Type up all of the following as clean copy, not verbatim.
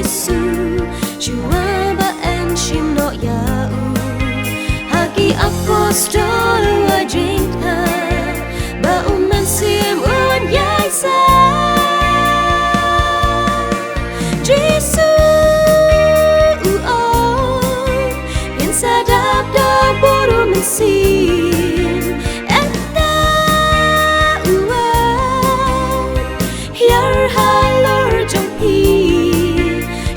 Giêsu Chúa ba en chim nọ ya hagi apostol wa jinta ba man sim un yai sa Giêsu yen sadap da boru mesin enta yar halor jong hi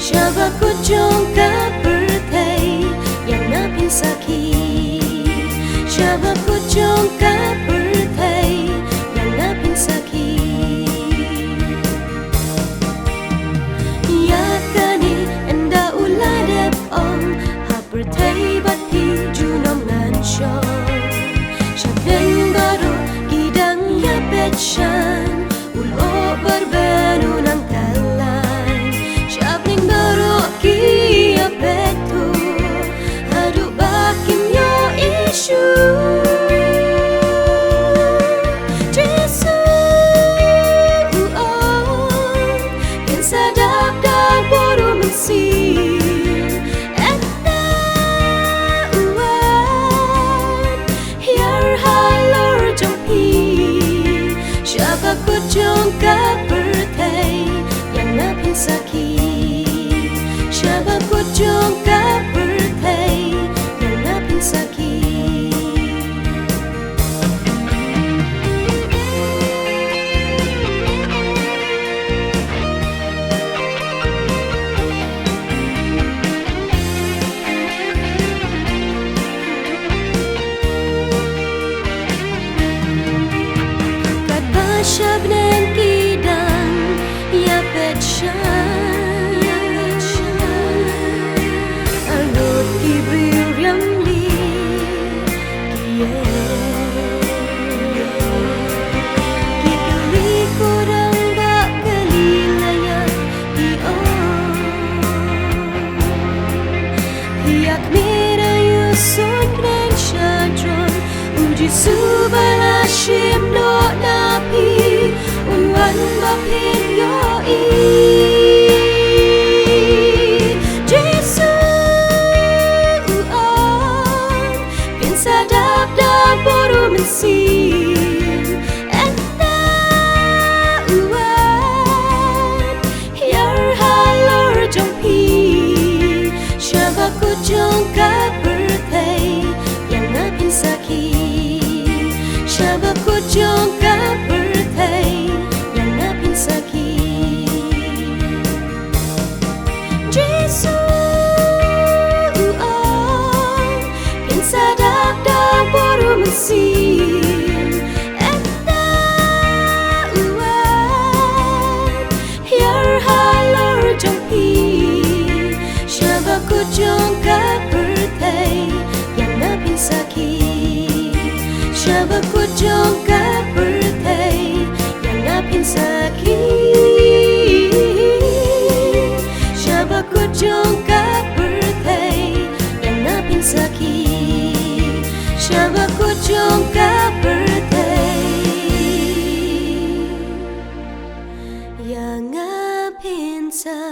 shabakut jong ka berthei yang na pin saki shabakut jong ka berthei yang na pin saki ya kani enda uladep om ha berthei bati junom nan shon shabeng baru gidang ya bechan ulo berbenu nang kalan shabeng baru ki ya betu hadu bakim yo isu Giêsu yen sadap dan boru mesin enta yar halor jong hi shabakut jong ka berthei yang na pin saki shabakut jong ka berthei yang na pin saki Shabnen kidang ya petshan alot kibriam li kikali kurang bak kelilaya di hiak mera yusun kren shadron uji subalashim no napi unwan bapin yo i Giêsu yen sadap dan boru mesin enta yar halor jong hi shabakut jong ka berthei yang na pin saki shabakut jong ka berthei yang na pin saki Giêsu yen sadap dan boru mesin enta yar halor jong hi shabakut jong ka berthei yang na pin saki shabakut jong ka berthei yang na pin saki shabakut jong ka berthei yang na pin saki shabakut jong ka berthei yang na pin saki